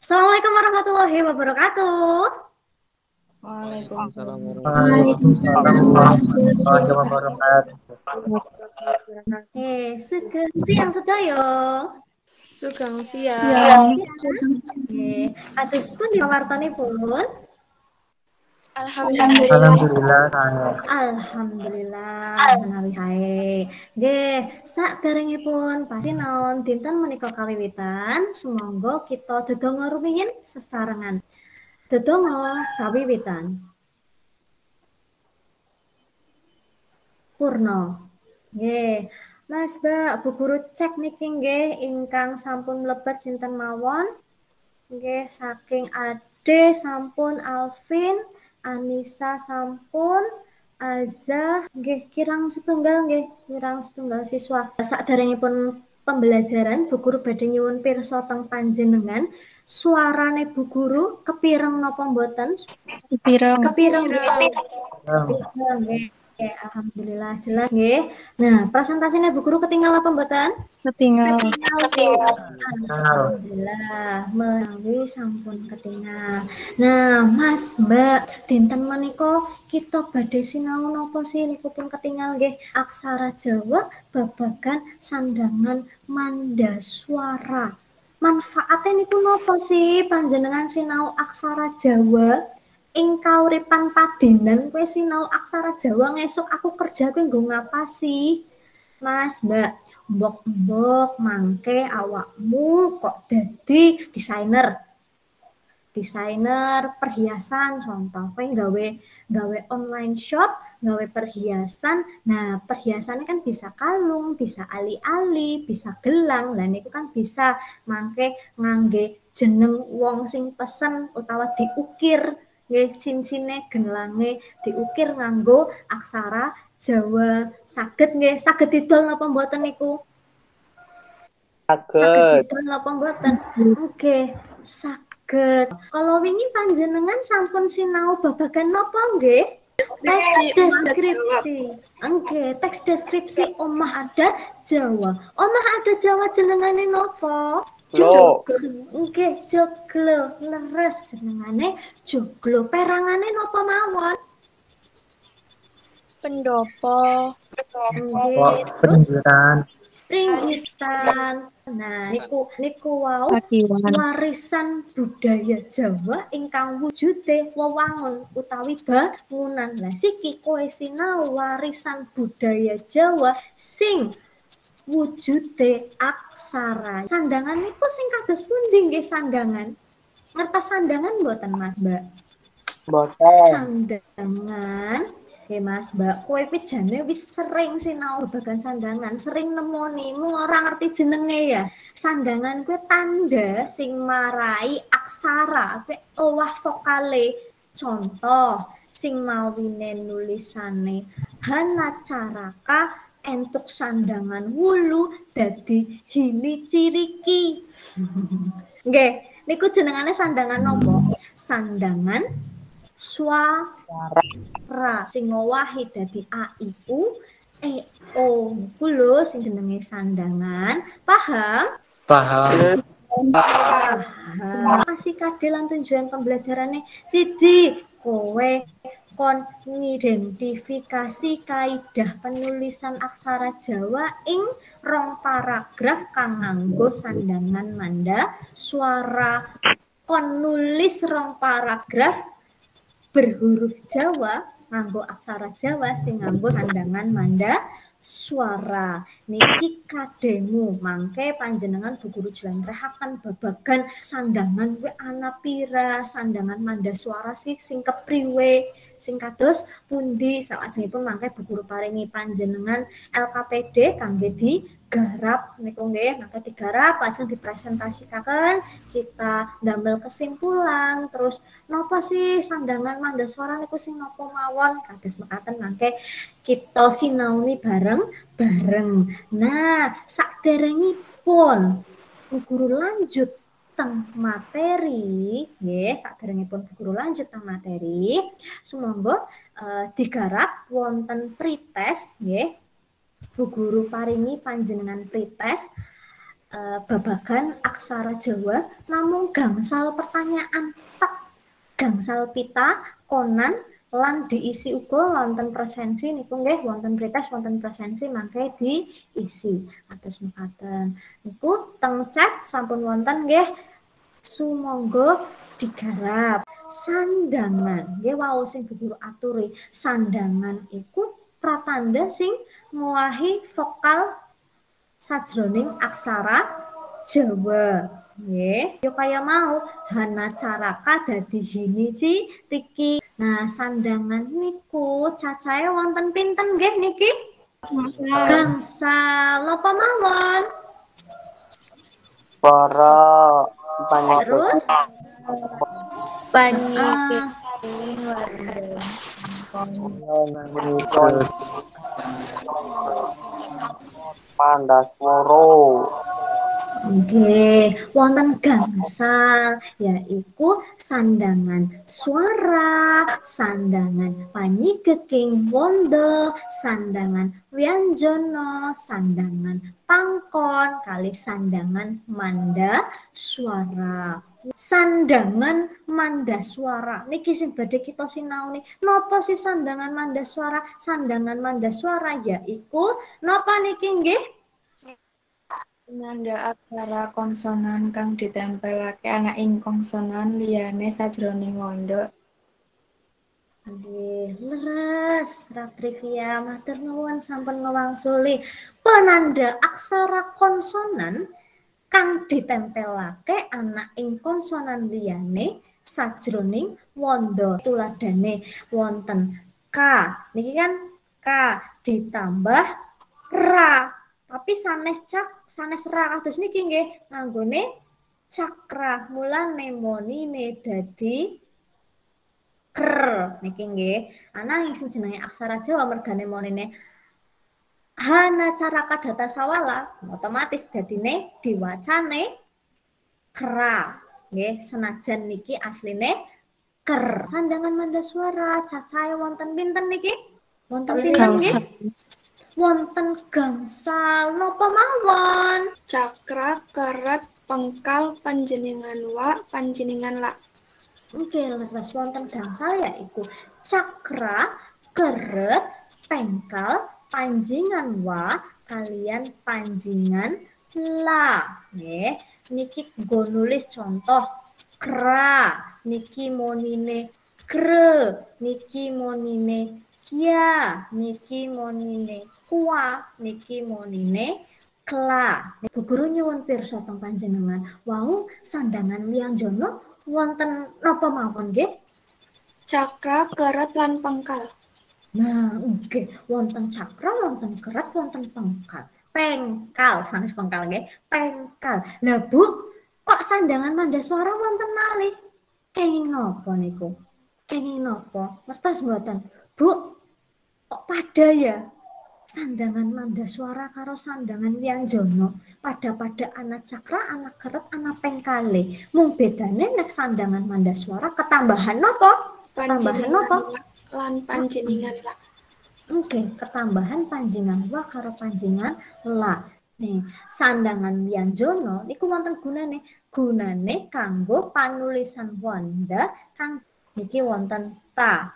Assalamualaikum warahmatullahi wabarakatuh. Waalaikumsalam Waalaikumsalam warahmatullahi wabarakatuh. Sugeng siang sedaya. Sugeng Siang. siang. Atus pun dipawartanipun. Alhamdulillah saya. Alhamdulillah menawi sae. Nggih, saderengipun pasti naon dinten menika kawiwitan, sumangga kita dedonga rumiyin sesarengan. Dedonga kawiwitan. Purna. Nggih. Mas, Mbak, Bu Guru cek niki nggih ingkang sampun mlebet sinten mawon? Nggih, saking Ade sampun Alvin, Anissa sampun, Azza nggih kirang setunggal siswa. Saderengipun pembelajaran Bu Guru badhe nyuwun pirsa teng panjenengan, suarane Bu Guru kepireng napa mboten? Kepireng nggih. Nggih. Alhamdulillah jelas nggih. Nah, presentasinya Bu Guru ketinggal apa mboten? Ketinggal. Alhamdulillah menawi sampun ketinggal. Nah, Mas, Mbak, dinten menika kita badhe sinau napa sih niku pun ketinggal nggih aksara Jawa babagan sandangan mandaswara. Manfaatnya niku napa sih panjenengan sinau aksara Jawa? Ing kauripan padinan kowe sinau aksara Jawa ngesuk aku kerja kowe nggo ngapa sih? Mas, Mbak, mbok-mbok mangke awakmu kok dadi desainer. Desainer perhiasan contoh kowe gawe online shop, gawe perhiasan. Nah, perhiasannya kan bisa kalung, bisa ali-ali, bisa gelang. Lah niku kan bisa mangke ngangge jeneng wong sing pesen utawa diukir. Nggih, cincine, gelange diukir nganggo aksara Jawa. Saged nggih, saged didol napa mboten niku? Saged didol napa mboten? Nggih, saged. Kalau wingi panjenengan sampun sinau babagan napa nggih? Teks deskripsi. Oke, teks deskripsi omah adat Jawa. Omah adat Jawa jenengane napa? Joglo. Oke, joglo. Leres jenengane joglo. Perangane napa mawon? Pendopo. Pinggiran. Nah, niku wau warisan budaya Jawa ingkang wujude wewangun utawi bangunan. Lah siki kowe sinau warisan budaya Jawa sing wujude aksara. Sandangan niku sing kados pundi nggih sandangan? Ngertos sandangan mboten Mas, Mbak? Mboten. Sandangan Mas, Mbak, kowe iki jane wis sering sinau babagan sandangan, sering nemoni, mung ora ngerti jenenge ya. Sandangan kuwi tanda sing marai aksara, kuwi owah vokale. Contoh, sing mawine nulisane hanacaraka entuk sandangan wulu dadi hini ciriki. Nggih, niku jenengane sandangan nopo? Sandangan swara sing ngowahi dadi a i u e o niku lho sing jenenge sandangan. Paham? Paham. Masih kade lan tujuan pembelajarannya siji kowe kon ngidentifikasi kaidah penulisan aksara Jawa ing rong paragraf kang nganggo sandangan manda suara. Kon nulis rong paragraf berhuruf Jawa nganggo aksara Jawa sing nganggo sandangan manda suara. Niki kademu mangke panjenengan Bu Guru jlentrehaken babagan sandangan kuwi ana pira, sandangan manda suara sing kepriwe, sing kados pundi. Salajengipun mangke Bu Guru paringi panjenengan LKPD kangge digarap niku nggih, mangke digarap lajeng dipresentasikan, kita ndamel kesimpulan terus napa sih sandangan manda suara niku sing napa mawon kados mekaten mangke kita sinauni bareng-bareng. Nah, saderengipun Bu Guru lanjut teng materi, nggih, saderengipun Bu Guru lanjut teng materi, sumangga digarap wonten pretest nggih. Bu Guru paringi panjenengan pretest babagan aksara Jawa namung gangsal pertanyaan tak, gangsal pita konan lan diisi uga wonten presensi niku nggih wonten pretest wonten presensi mangke diisi atus mekaten niku teng chat sampun wonten nggih sumangga digarap sandangan nggih wau sing Bu Guru aturi sandangan iku pratandha sing ngowahi vokal sajroning aksara Jawa nggih yo kaya mau hana caraka dadi hinici tiki. Nah sandangan niku cacahe wonten pinten nggih niki? Gangsal napa mawon? Para Terus Paniki. Pandaswara. Nggih, wonten gangsal yaiku sandangan suara, sandangan panyigeking wanda, sandangan wianjana, sandangan pangkon, kali sandangan manda suara. Sandangan manda suara niki sing badhe kita sinaoni. Napa sih sandangan manda suara? Sandangan manda suara yaiku napa niki nggih? Nanda aksara konsonan kang ditempelake ana ing konsonan liyane sajroning wanda. Nggih, leres Ratrivia matur nuwun sampun ngewangsuli penanda aksara konsonan kang ditempelake ana ing konsonan liyane sajroning wanda. Tuladhane wonten K niki kan K ditambah ra tapi sanes ra kados niki nggih nganggone cakra mulane monine dadi ker niki nggih ana sing jenenge aksara Jawa mergane monine hana caraka data sawala otomatis dadine diwacane kera nggih senajan niki asline ker. Sandangan manda suara cacahe wonten pinten niki? Wonten pinten nggih? Wonten gangsal napa mawon? Cakra, keret, pengkal, panjenengan wa, panjenengan la. Oke, leres wonten gangsal yaiku cakra, keret, pengkal, panjingan wa kalian panjingan la. Nggih, niki go nulis contoh kra, niki monine gre, niki monine kia, niki monine kuah, niki monine kla. Bu Guru nyuwun pirsa teng panjenengan. Wau sandangan wianjana wonten napa mawon nggih? Cakra, keret, lan pengkal. Nah, nggih wonten cakra, wonten keret, wonten pengkal. Pengkal, sanes pengkal nggih. Pengkal. Lah Bu, kok sandangan manda suara wonten malih? Kenging napa niku? Kenging napa? Ngertos mboten? Bu, kok pada ya? Sandangan manda suara karo sandangan wianjana pada anak cakra, anak keret, anak pengkale. Mung bedane nek sandangan manda suara ketambahan napa? Ketambahan napa? Lan panjenengan la. Oke, ketambahan panjingan wa karo panjingan la. Nih, sandangan wianjana niku wonten gunane. Gunane kanggo panulisan wanda kang niki wonten ta.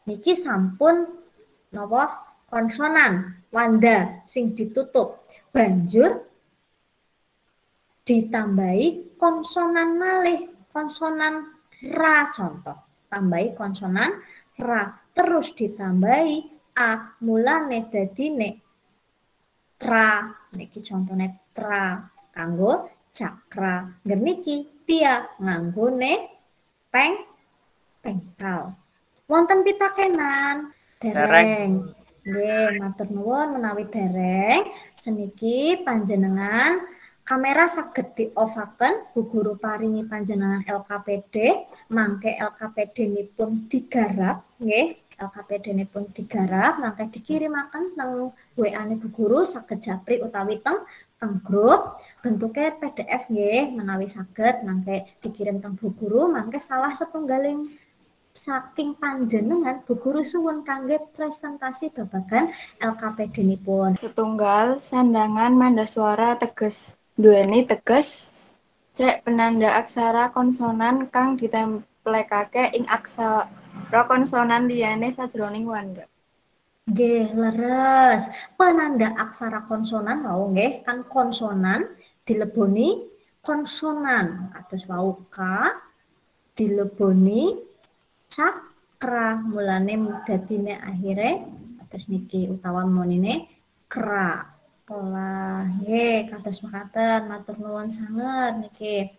Niki sampun napa? Konsonan wanda sing ditutup banjur ditambahi konsonan malih konsonan ra contoh tambahi konsonan ra terus ditambahi a mulane dadine tra niki contone tra kanggo cakra niki tia nganggone pengkal wonten pitakenan dereng. Nggih, matur nuwun menawi dereng seniki panjenengan kamera saged di-off-aken Bu Guru paringi panjenengan LKPD mangke LKPD-nipun digarap nggih LKPD-nipun digarap mangke dikirimaken teng WA-ne Bu Guru saged japri utawi teng grup bentuke PDF nggih menawi saged mangke dikirim teng Bu Guru mangke salah setunggaling saking panjenengan Bu Guru suwun kangge presentasi babagan LKPD nipun. Setunggal sandangan manda suara teges duweni teges cek penanda aksara konsonan kang ditempelekake ing aksara konsonan liyane sajroning wanda. Nggih, leres. Penanda aksara konsonan wau nggih, kan konsonan dileboni konsonan. Kados wau ka dileboni cakra. Mulane dadine akhire kados niki utawa monine kra. Pola nggih kados mekaten. Matur nuwun sanget niki.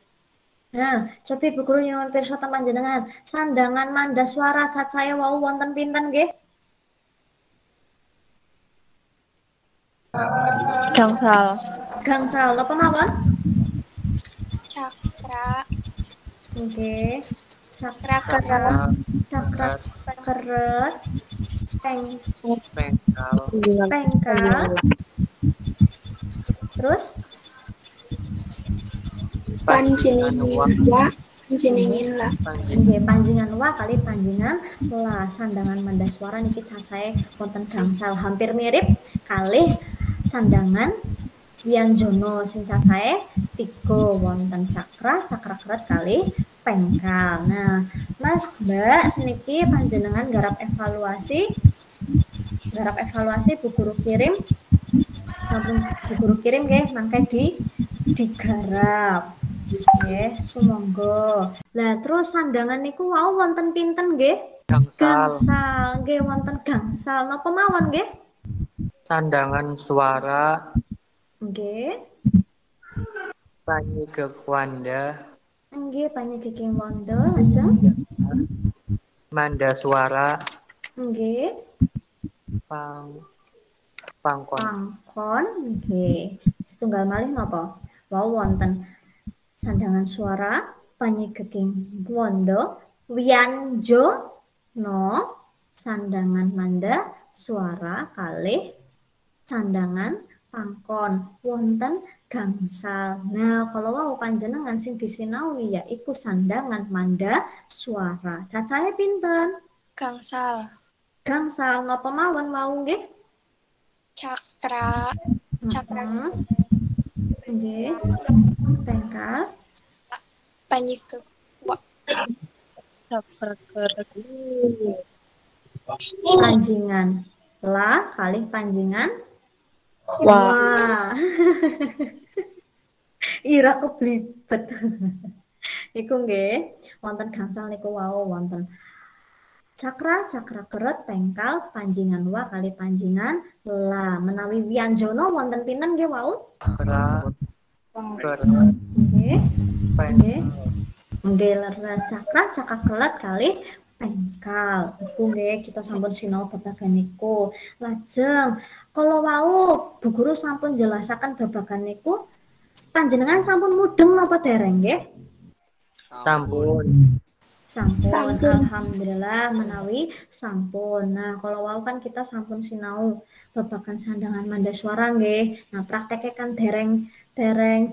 Nah, cobi Bu Guru nyuwun pirsa panjenengan, sandangan manda swara cacahe wau wonten pinten nggih? Gangsal. Gangsal napa mawon? Cakra. Nggih. Cakra Cakra keret. Pengkal. Pengkal. Terus Panjenengan wa. Panjenengan lah. nggih panjenengan wa kali panjenengan la sandangan manda swara niki cacahe wonten gangsal hampir mirip kalih sandangan wianjana sing cacahe 3 wonten cakra keret kalih pengkal. Nah, Mas Mbak seniki panjenengan garap evaluasi Bu Guru kirim Bu Guru kirim nggih mangke digarap. Nggih, sumangga. Lah terus sandangan niku wau wonten pinten nggih? Gangsal. Gangsal. Nggih wonten gangsal napa mawon nggih? Sandangan suara. Nggih. Panyigek-wanda. Nggih panyegeging wanda lajeng. Manda suara. Nggih. Pangkon. Pangkon nggih. Setunggal malih napa? Wau wonten sandangan suara panyegeging wanda wianjana sandangan manda suara kalih sandangan pangkon wonten gangsal. Nah, kalau wau panjenengan sing disinauni yaiku sandangan manda suara. Cacahe pinten? Gangsal. Gangsal napa mawon wau nggih? Cakra. Nggih. Pengkal. Panyigek wa. Panjingan. La kalih panjingan. Wah. Wah. Ira keblibet. Niku nggih, wonten gangsal niku wau wonten cakra keret pengkal panjingan wa kali panjingan la menawi wianjana wonten pinten nggih wau? Cakra. Keret. Nggih. Nggih. Pengkal. Nggih leres cakra keret kali pengkal. Iku nggih kita sampun sinau babagan niku. Lajeng kalau wau Bu Guru sampun jelasaken babagan niku panjenengan sampun mudeng napa dereng nggih? Sampun. Alhamdulillah menawi sampun. Nah, kalau wau kan kita sampun sinau babagan sandangan manda suara nggih. Nah, prakteknya kan dereng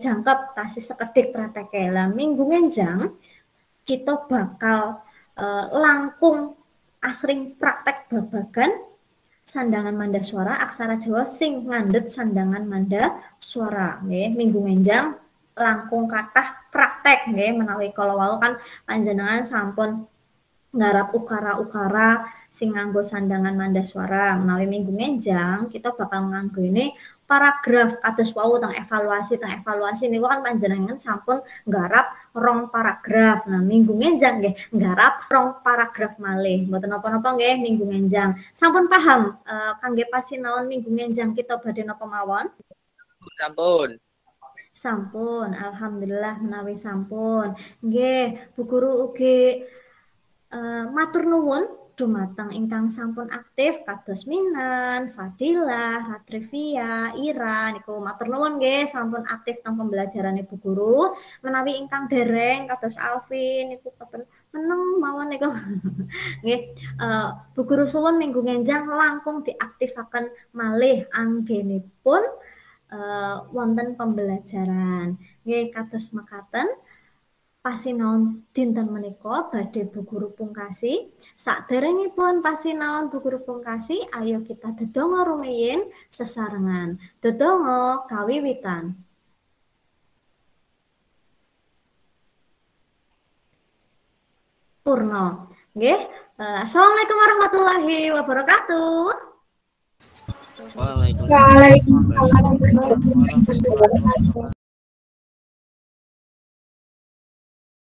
jangkep tasih sekedhik prakteknya. Lah minggu ngenjang kita bakal langkung asring praktek babagan sandangan manda suara aksara Jawa sing ngandhut sandangan manda suara nggih. Minggu ngenjang langkung kathah praktek nggih menawi kalau wau kan panjenengan sampun nggarap ukara-ukara sing nganggo sandangan manda suara. Menawi minggu ngenjang kita bakal nganggo ini paragraf kados wau teng evaluasi niku kan panjenengan sampun nggarap 2 paragraf. Nah, minggu ngenjang nggih nggarap 2 paragraf malih. Mboten napa-napa nggih minggu ngenjang. Sampun paham kangge pasinaon minggu ngenjang kita badhe napa mawon? Sampun, alhamdulillah menawi sampun. Nggih, Bu Guru ugi matur nuwun dumateng ingkang sampun aktif kados Minan, Fadilah, Latrivia, Ira niku matur nuwun nggih sampun aktif teng pembelajaran Bu Guru. Menawi ingkang dereng kados Alvin niku katon meneng mawon niku. Nggih, Bu Guru suwun minggu ngenjang langkung diaktifaken malih anggenipun wonten pembelajaran. Nggih kados mekaten pasinaon dinten menika badhe Bu Guru pungkasi. Saderengipun pasinaon Bu Guru pungkasi, ayo kita dedonga rumiyin sesarengan. Dedonga kawiwitan. Purno. Nggih. Assalamualaikum warahmatullahi wabarakatuh. Waalaikumsalam warahmatullahi wabarakatuh.